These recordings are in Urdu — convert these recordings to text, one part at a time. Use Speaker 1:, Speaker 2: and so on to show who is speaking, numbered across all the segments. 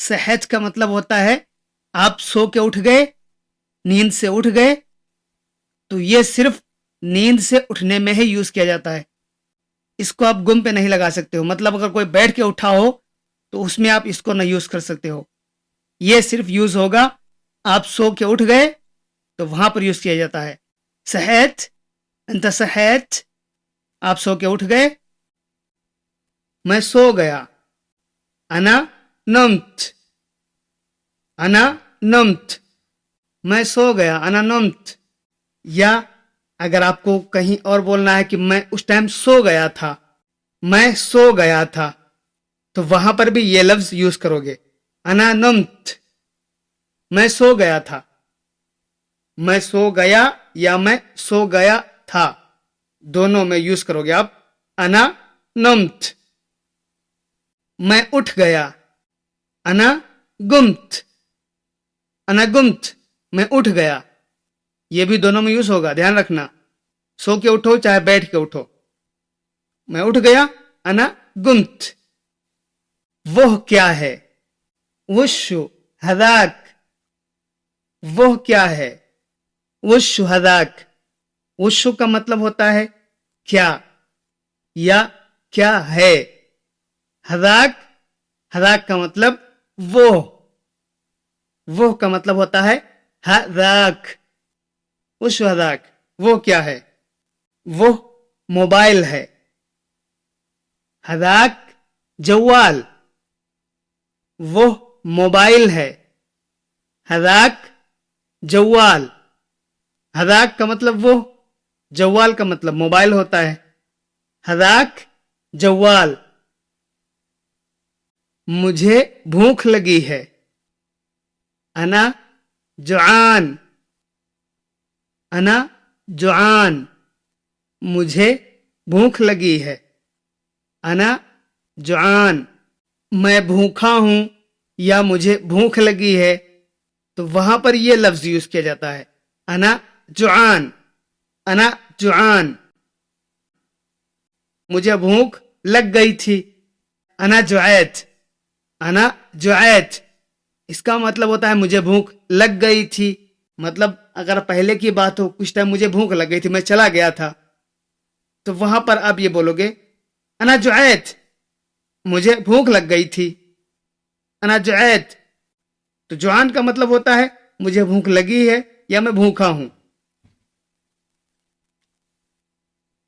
Speaker 1: صحت کا مطلب ہوتا ہے آپ سو کے اٹھ گئے، نیند سے اٹھ گئے، تو یہ صرف نیند سے اٹھنے میں ہی یوز کیا جاتا ہے، اس کو آپ گم پہ نہیں لگا سکتے ہو. مطلب اگر کوئی بیٹھ کے اٹھا ہو تو اس میں آپ اس کو نہ یوز کر سکتے ہو. یہ صرف یوز ہوگا آپ سو کے اٹھ گئے تو وہاں پر یوز کیا جاتا ہے. صحت، انت صحت، آپ سو کے اٹھ گئے. میں سو گیا، انا نمت، انا نمت، میں سو گیا، انا نمت. یا اگر آپ کو کہیں اور بولنا ہے کہ میں اس ٹائم سو گیا تھا، میں سو گیا تھا، تو وہاں پر بھی یہ لفظ یوز کرو گے، انا نمت، میں سو گیا تھا. میں سو گیا یا میں سو گیا تھا، دونوں میں یوز کرو گے آپ انا نمت. میں اٹھ گیا، انا گمت، انا گمت، میں اٹھ گیا. یہ بھی دونوں میں یوز ہوگا، دھیان رکھنا. سو کے اٹھو چاہے بیٹھ کے اٹھو. میں اٹھ گیا، انا گمت. وہ کیا ہے؟ وشو ہذاک، وہ کیا ہے؟ وشو ہذاک. وشو کا مطلب ہوتا ہے کیا یا کیا ہے. ہذاک، ہذاک کا مطلب وہ کا مطلب ہوتا ہے ہذاک. وشو ہذاک، وہ کیا ہے؟ وہ موبائل ہے. ہذاک جوال، وہ موبائل ہے. ہذاک جوال. ہذاک کا مطلب وہ، جوال کا مطلب موبائل ہوتا ہے. ہذاک جوال. مجھے بھوک لگی ہے، انا جوعان، انا جوعان. مجھے بھوک لگی ہے، انا جوعان. میں بھوکا ہوں یا مجھے بھوک لگی ہے تو وہاں پر یہ لفظ یوز کیا جاتا ہے، انا جوعان، انا جوعان. مجھے بھوک لگ گئی تھی، انا جوعیت، انا جوعیت. اس کا مطلب ہوتا ہے مجھے بھوک لگ گئی تھی. مطلب اگر پہلے کی بات ہو، کچھ ٹائم مجھے بھوک لگ گئی تھی، میں چلا گیا تھا، تو وہاں پر آپ یہ بولو گے انا جوعیت، مجھے بھوک لگ گئی تھی، انا جوعیت. تو جوعان کا مطلب ہوتا ہے مجھے بھوک لگی ہے یا میں بھوکا ہوں.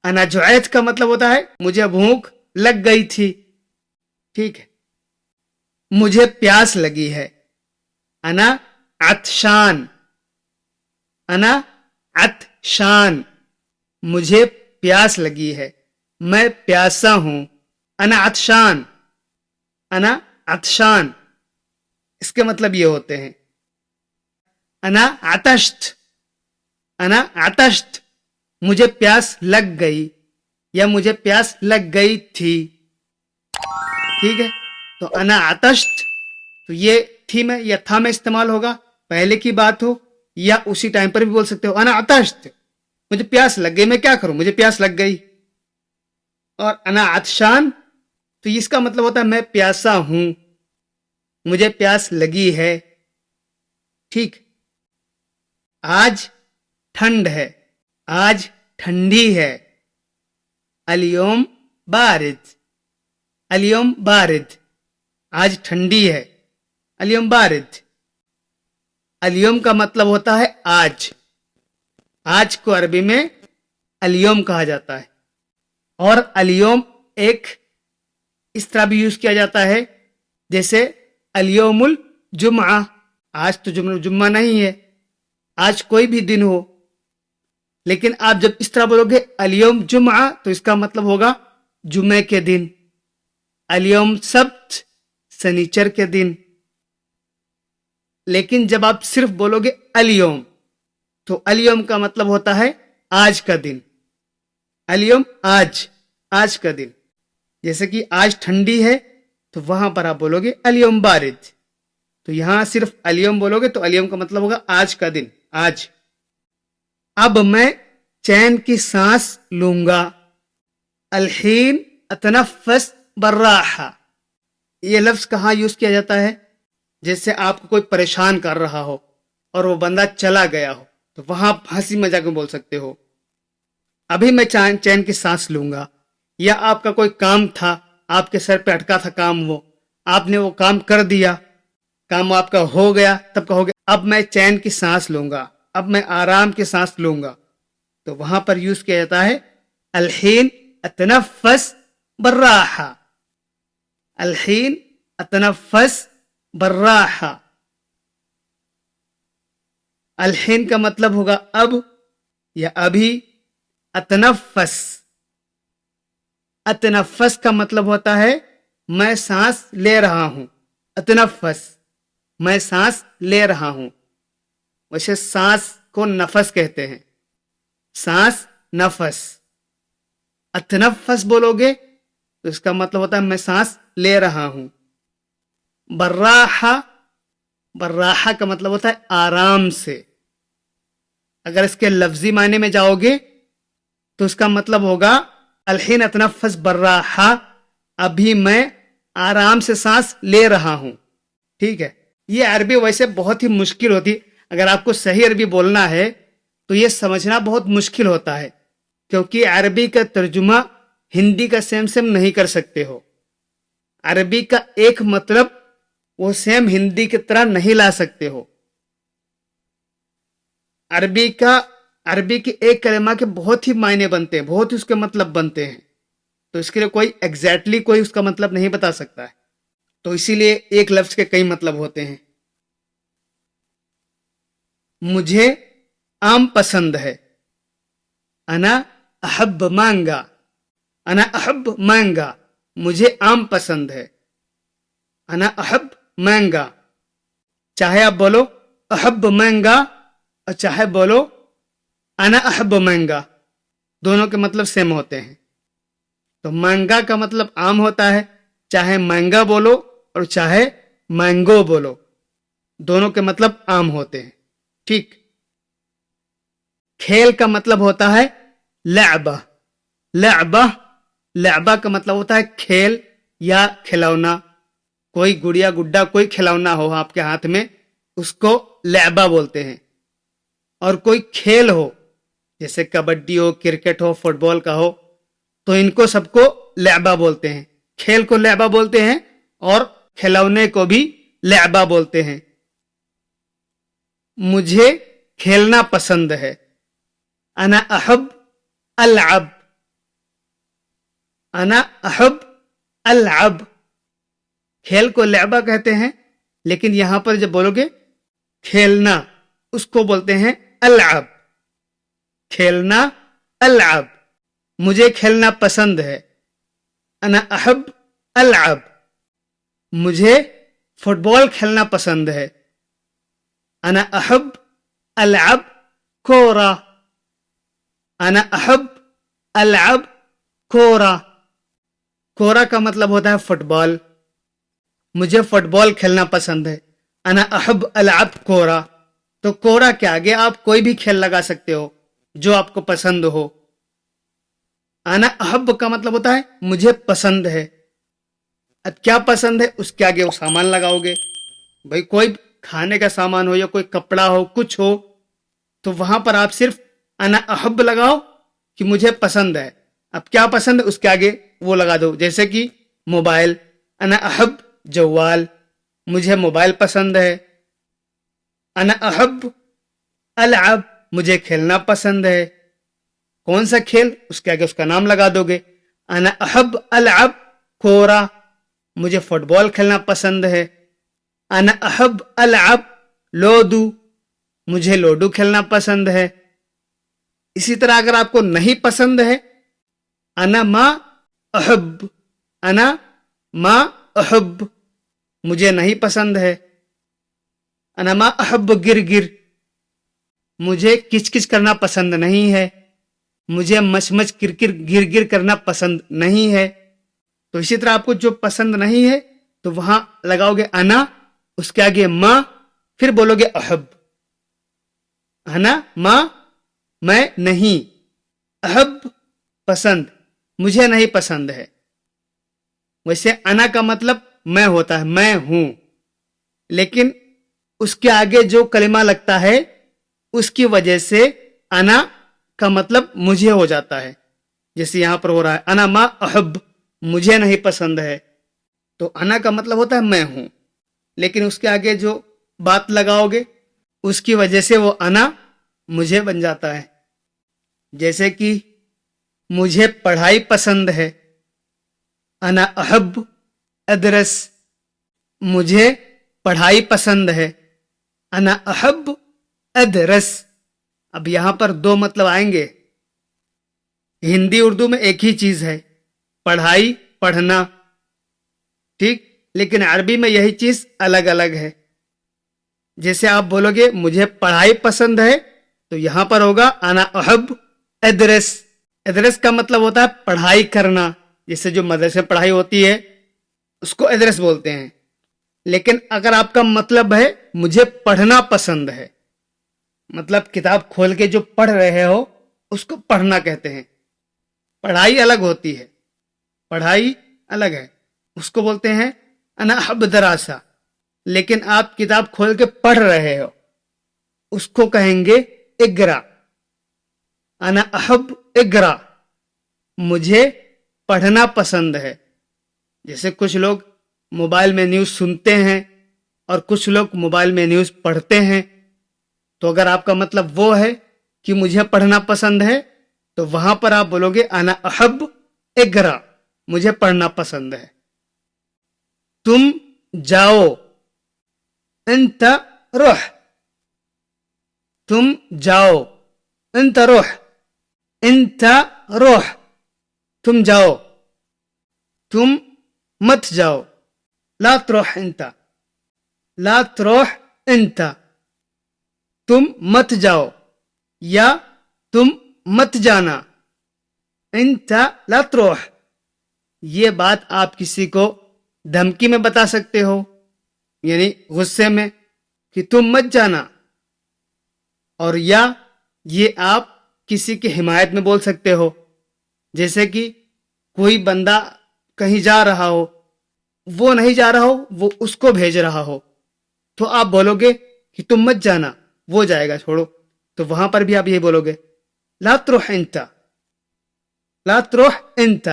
Speaker 1: انا جوعیت کا مطلب ہوتا ہے مجھے بھوک لگ گئی تھی. ٹھیک ہے. مجھے پیاس لگی ہے، انا عطشان، انا عطشان. مجھے پیاس لگی ہے، میں پیاسا ہوں، انا عطشان، انا عطشان. اس کے مطلب یہ ہوتے ہیں انا عطشت، انا عطشت، مجھے پیاس لگ گئی یا مجھے پیاس لگ گئی تھی. ٹھیک ہے. تو انا عطشت، تو یہ تھی میں یا تھا میں استعمال ہوگا، پہلے کی بات ہو یا اسی ٹائم پر بھی بول سکتے ہو انا عطشت، مجھے پیاس لگ گئی، میں کیا کروں، مجھے پیاس لگ گئی. اور انا عطشان تو اس کا مطلب ہوتا ہے میں پیاسا ہوں، مجھے پیاس لگی ہے. ٹھیک. آج ٹھنڈ ہے، آج ٹھنڈی ہے، الیوم بارد، الیوم بارد. آج ٹھنڈی ہے، الیوم بارد. الیوم کا مطلب ہوتا ہے آج. آج کو عربی میں الیوم کہا جاتا ہے. اور الیوم ایک اس طرح بھی یوز کیا جاتا ہے جیسے الیوم الجمعہ. آج تو جمعہ نہیں ہے، آج کوئی بھی دن ہو، لیکن آپ جب اس طرح بولو گے الیوم جمعہ تو اس کا مطلب ہوگا جمعے کے دن. الیوم سبت، سنیچر کے دن. لیکن جب آپ صرف بولو گے الیوم تو الیوم کا مطلب ہوتا ہے آج کا دن. الیوم آج، آج کا دن. جیسے کہ آج ٹھنڈی ہے تو وہاں پر آپ بولو گے الیوم بارد. تو یہاں صرف الیوم بولو گے تو الیوم کا مطلب ہوگا آج کا دن، آج. اب میں چین کی سانس لوں گا، الحین اتنفس بالراحہ. یہ لفظ کہاں یوز کیا جاتا ہے؟ جیسے آپ کو کوئی پریشان کر رہا ہو اور وہ بندہ چلا گیا ہو تو وہاں آپ ہنسی مذاق میں بول سکتے ہو ابھی میں چین کی سانس لوں گا. یا آپ کا کوئی کام تھا، آپ کے سر پہ اٹکا تھا کام، وہ آپ نے وہ کام کر دیا، کام آپ کا ہو گیا، تب کہو گے اب میں چین کی سانس لوں گا، اب میں آرام کی سانس لوں گا. تو وہاں پر یوز کیا جاتا ہے الحین اتنفس بالراحہ. الحین اتنفس بالراحہ. الحین کا مطلب ہوگا اب یا ابھی. اتنفس، اتنفس کا مطلب ہوتا ہے میں سانس لے رہا ہوں. اتنفس میں سانس لے رہا ہوں. ویسے سانس کو نفس کہتے ہیں، سانس نفس. اتنفس بولو گے تو اس کا مطلب ہوتا ہے میں سانس لے رہا ہوں. بالراحہ، بالراحہ کا مطلب ہوتا ہے آرام سے. اگر اس کے لفظی معنی میں جاؤ گے تو اس کا مطلب ہوگا الحین اتنفس بالراحہ، ابھی میں آرام سے سانس لے رہا ہوں. ٹھیک ہے. یہ عربی ویسے بہت ہی مشکل ہوتی، اگر آپ کو صحیح عربی بولنا ہے تو یہ سمجھنا بہت مشکل ہوتا ہے، کیونکہ عربی کا ترجمہ ہندی کا سیم نہیں کر سکتے ہو. عربی کا ایک مطلب وہ سیم ہندی کی طرح نہیں لا سکتے ہو. عربی کے ایک کلمہ کے بہت ہی معنی بنتے ہیں، بہت ہی اس کے مطلب بنتے ہیں. تو اس کے لیے کوئی ایگزیکٹلی کوئی اس کا مطلب نہیں بتا سکتا ہے. تو اسی لیے ایک لفظ کے کئی مطلب ہوتے ہیں. مجھے آم پسند ہے. انا احب مانگا. انا احب مانگا، مجھے آم پسند ہے. انا احب مانگا. چاہے آپ بولو احب مانگا اور چاہے بولو انا احب مانگا، دونوں کے مطلب سیم ہوتے ہیں. تو مانگا کا مطلب آم ہوتا ہے، چاہے مانگا بولو اور چاہے مینگو بولو، دونوں کے مطلب عام ہوتے ہیں. ٹھیک. کھیل کا مطلب ہوتا ہے لعبہ. لعبہ، لعبہ کا مطلب ہوتا ہے کھیل یا کھلونا. کوئی گڑیا گڈا کوئی کھلونا ہو آپ کے ہاتھ میں، اس کو لعبہ بولتے ہیں. اور کوئی کھیل ہو جیسے کبڈی ہو، کرکٹ ہو، فٹ بال کا ہو، تو ان کو سب کو لعبہ بولتے ہیں. کھیل کو لعبہ بولتے ہیں اور کھلونے کو بھی لعبہ بولتے ہیں. مجھے کھیلنا پسند ہے. انا احب العب. انا احب العب. کھیل کو لعبہ کہتے ہیں، لیکن یہاں پر جب بولو گے کھیلنا، اس کو بولتے ہیں العب. کھیلنا العب. مجھے کھیلنا پسند ہے. انا احب العب. مجھے فٹ بال کھیلنا پسند ہے. انا احب العب کورا. انا احب العب کورا. کورا کا مطلب ہوتا ہے فٹ بال. مجھے فٹ بال کھیلنا پسند ہے. انا احب العب کورا. تو کورا کے آگے آپ کوئی بھی کھیل لگا سکتے ہو جو آپ کو پسند ہو. انا احب کا مطلب ہوتا ہے مجھے پسند ہے. اب کیا پسند ہے اس کے آگے وہ سامان لگاؤ گے. بھئی کوئی کھانے کا سامان ہو یا کوئی کپڑا ہو، کچھ ہو، تو وہاں پر آپ صرف انا احب لگاؤ کہ مجھے پسند ہے. اب کیا پسند ہے اس کے آگے وہ لگا دو. جیسے کہ موبائل، انا احب جوال، مجھے موبائل پسند ہے. انا احب العب، مجھے کھیلنا پسند ہے. کون سا کھیل، اس کے آگے اس کا نام لگا دو گے. انا احب العب کورا، مجھے فٹ بال کھیلنا پسند ہے. انا احب العب لودو، مجھے لوڈو کھیلنا پسند ہے. اسی طرح اگر آپ کو نہیں پسند ہے، انا ما احب. انا ما احب، مجھے نہیں پسند ہے. انا ما احب گرگر، مجھے کچ کچ کرنا پسند نہیں ہے. مجھے مچ مچ کرکر گر گر کرنا پسند نہیں ہے. تو اسی طرح آپ کو جو پسند نہیں ہے تو وہاں لگاؤ گے انا، اس کے آگے ما، پھر بولو گے احب. انا ما، میں نہیں. احب پسند، مجھے نہیں پسند ہے. ویسے انا کا مطلب میں ہوتا ہے، میں ہوں، لیکن اس کے آگے جو کلمہ لگتا ہے اس کی وجہ سے انا کا مطلب مجھے ہو جاتا ہے. جیسے یہاں پر ہو رہا ہے انا ما احب، مجھے نہیں پسند ہے. تو انا کا مطلب ہوتا ہے میں ہوں، لیکن اس کے آگے جو بات لگاؤ گے اس کی وجہ سے وہ انا مجھے بن جاتا ہے. جیسے کہ مجھے پڑھائی پسند ہے، انا احب ادرس، مجھے پڑھائی پسند ہے، انا احب ادرس. اب یہاں پر دو مطلب آئیں گے. ہندی اردو میں ایک ہی چیز ہے، پڑھائی، پڑھنا، ٹھیک، لیکن عربی میں یہی چیز الگ الگ ہے. جیسے آپ بولو گے مجھے پڑھائی پسند ہے تو یہاں پر ہوگا انا احب ادرس. ادرس کا مطلب ہوتا ہے پڑھائی کرنا، جیسے جو مدرسے میں پڑھائی ہوتی ہے اس کو ادرس بولتے ہیں. لیکن اگر آپ کا مطلب ہے مجھے پڑھنا پسند ہے، مطلب کتاب کھول کے جو پڑھ رہے ہو اس کو پڑھنا کہتے ہیں. پڑھائی الگ ہوتی ہے، پڑھائی الگ ہے، اس کو بولتے ہیں انا احب دراسہ. لیکن آپ کتاب کھول کے پڑھ رہے ہو اس کو کہیں گے اقرا. انا احب اقرا، مجھے پڑھنا پسند ہے. جیسے کچھ لوگ موبائل میں نیوز سنتے ہیں اور کچھ لوگ موبائل میں نیوز پڑھتے ہیں. تو اگر آپ کا مطلب وہ ہے کہ مجھے پڑھنا پسند ہے تو وہاں پر آپ بولو گے انا احب اقرا، مجھے پڑھنا پسند ہے. تم جاؤ، انت روح، تم جاؤ، انت روح، انت روح، تم جاؤ. تم مت جاؤ، لا تروح انت، لا تروح انت، تم مت جاؤ یا تم مت جانا، انت لا تروح. یہ بات آپ کسی کو دھمکی میں بتا سکتے ہو، یعنی غصے میں، کہ تم مت جانا. اور یا یہ آپ کسی کی حمایت میں بول سکتے ہو، جیسے کہ کوئی بندہ کہیں جا رہا ہو، وہ نہیں جا رہا ہو، وہ اس کو بھیج رہا ہو، تو آپ بولو گے کہ تم مت جانا، وہ جائے گا، چھوڑو. تو وہاں پر بھی آپ یہ بولو گے لا تروح انت، لا تروح انت،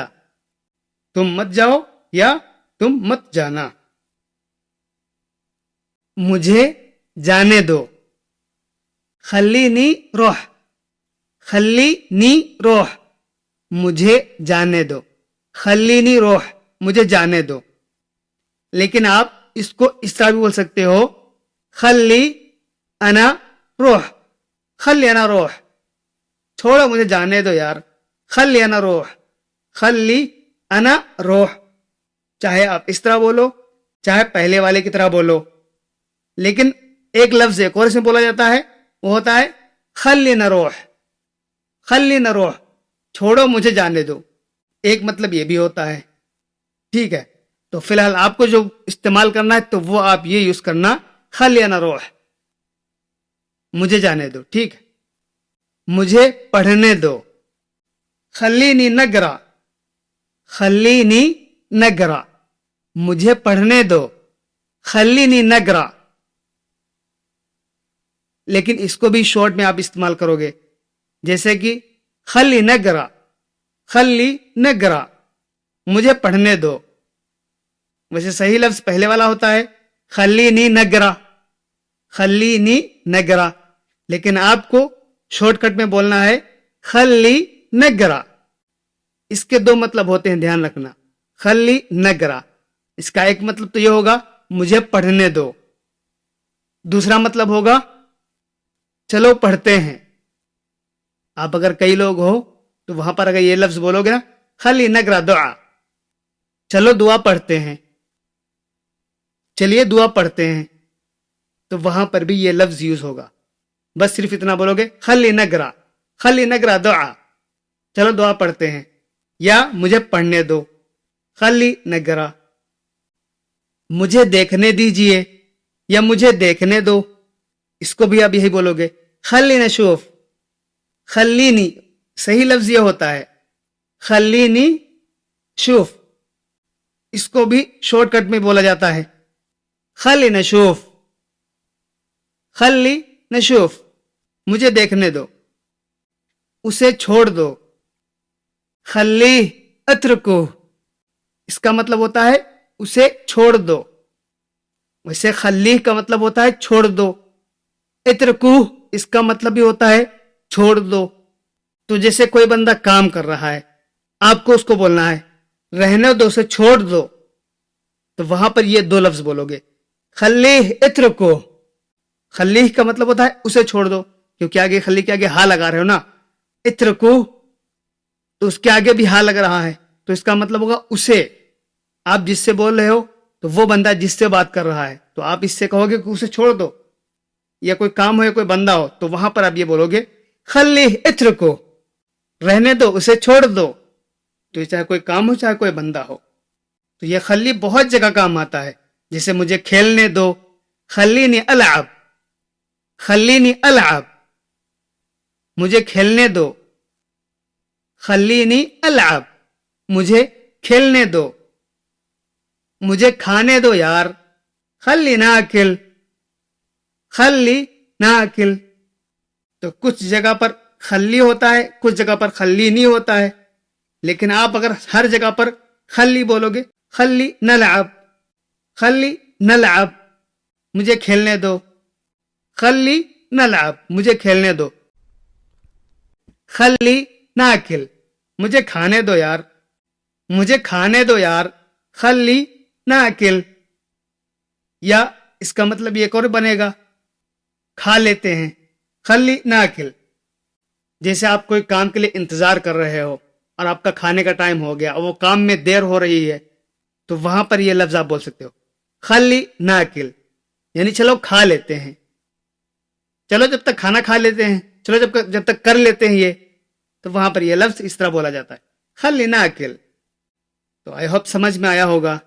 Speaker 1: تم مت جاؤ یا تم مت جانا. مجھے جانے دو، خلینی روح، خلینی روح، مجھے جانے دو، خلینی روح، مجھے جانے دو. لیکن آپ اس کو اس طرح بھی بول سکتے ہو خلی انا روح، خلی انا روح، چھوڑو مجھے جانے دو یار، خلی انا روح، خلی انا روح. چاہے آپ اس طرح بولو چاہے پہلے والے کی طرح بولو، لیکن ایک لفظ ایک اور اس میں بولا جاتا ہے، وہ ہوتا ہے خلی نہ روح، خلی نہ روح، چھوڑو مجھے جانے دو. ایک مطلب یہ بھی ہوتا ہے. ٹھیک ہے، تو فی الحال آپ کو جو استعمال کرنا ہے تو وہ آپ یہ یوز کرنا خلی نہ روح، مجھے جانے دو. ٹھیک ہے، مجھے پڑھنے دو، خلینی نگرا، خلینی نگرا، مجھے پڑھنے دو، خلینی نگرا. لیکن اس کو بھی شارٹ میں آپ استعمال کرو گے، جیسے کہ خلی نگرا، خلی نگرا، مجھے پڑھنے دو. ویسے صحیح لفظ پہلے والا ہوتا ہے خلینی نگرا، خلینی نگرا، لیکن آپ کو شارٹ کٹ میں بولنا ہے خلی نگرا. اس کے دو مطلب ہوتے ہیں، دھیان رکھنا. خلی نگرا، اس کا ایک مطلب تو یہ ہوگا مجھے پڑھنے دو، دوسرا مطلب ہوگا چلو پڑھتے ہیں. آپ اگر کئی لوگ ہو تو وہاں پر اگر یہ لفظ بولو گے نا خلی نگرا دعا، چلو دعا پڑھتے ہیں، چلیے دعا پڑھتے ہیں، تو وہاں پر بھی یہ لفظ یوز ہوگا. بس صرف اتنا بولو گے خلی نگرا، خلی نگرا دعا، چلو دعا پڑھتے ہیں، یا مجھے پڑھنے دو، خلی نگرا. مجھے دیکھنے دیجئے یا مجھے دیکھنے دو، اس کو بھی آپ یہی بولو گے خلی نشوف، خلینی، صحیح لفظ یہ ہوتا ہے خلینی شوف. اس کو بھی شارٹ کٹ میں بولا جاتا ہے خلی نشوف. خلی نشوف مجھے دیکھنے دو، اسے چھوڑ دو، خلی اترکو اس کا مطلب ہوتا ہے اسے چھوڑ دو، ویسے خلی کا مطلب ہوتا ہے چھوڑ دو، اترکو اس کا مطلب بھی ہوتا ہے چھوڑ دو۔ تو جیسے کوئی بندہ کام کر رہا ہے، آپ کو اس کو بولنا ہے رہنے دو، اسے چھوڑ دو، تو وہاں پر یہ دو لفظ بولو گے، خلیہ اترکو۔ خلیہ کا مطلب ہوتا ہے اسے چھوڑ دو، کیونکہ آگے خلی کے آگے ہا لگا رہے ہو نا، اترکو تو اس کے آگے بھی ہا لگ رہا ہے، تو اس کا مطلب ہوگا اسے۔ آپ جس سے بول رہے ہو تو وہ بندہ جس سے بات کر رہا ہے، تو آپ اس سے کہو گے کہ اسے چھوڑ دو، یا کوئی کام ہو یا کوئی بندہ ہو تو وہاں پر آپ یہ بولو گے خلیہ اترکو، رہنے دو، اسے چھوڑ دو، تو چاہے کوئی کام ہو چاہے کوئی بندہ ہو۔ تو یہ خلی بہت جگہ کام آتا ہے، جیسے مجھے کھیلنے دو، خلینی العب، خلینی العب مجھے کھیلنے دو، خلینی العب مجھے کھیلنے دو، مجھے کھانے دو یار، خلی ناکل، خلی ناکل۔ تو کچھ جگہ پر خلی ہوتا ہے، کچھ جگہ پر خلی نہیں ہوتا ہے، لیکن آپ اگر ہر جگہ پر خلی بولو گے، خلی نلعب، خلی نلعب مجھے کھیلنے دو، خلی نلعب مجھے کھیلنے دو، خلی ناکل مجھے کھانے دو یار، مجھے کھانے دو یار، خلی ناکل۔ یا اس کا مطلب یہ اور بنے گا کھا لیتے ہیں، خلی ناکل۔ جیسے آپ کوئی کام کے لیے انتظار کر رہے ہو اور آپ کا کھانے کا ٹائم ہو گیا اور وہ کام میں دیر ہو رہی ہے، تو وہاں پر یہ لفظ آپ بول سکتے ہو خلی ناکل، یعنی چلو کھا لیتے ہیں، چلو جب تک کھانا کھا لیتے ہیں، چلو جب تک کر لیتے ہیں یہ، تو وہاں پر یہ لفظ اس طرح بولا جاتا ہے خلی ناکل۔ تو آئی ہوپ سمجھ میں آیا ہوگا۔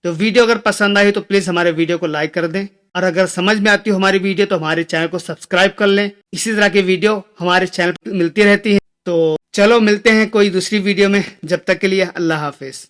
Speaker 1: تو ویڈیو اگر پسند آئی تو پلیز ہمارے ویڈیو کو لائک کر دیں، اور اگر سمجھ میں آتی ہو ہماری ویڈیو تو ہمارے چینل کو سبسکرائب کر لیں۔ اسی طرح کی ویڈیو ہمارے چینل پر ملتی رہتی ہیں۔ تو چلو ملتے ہیں کوئی دوسری ویڈیو میں، جب تک کے لیے اللہ حافظ۔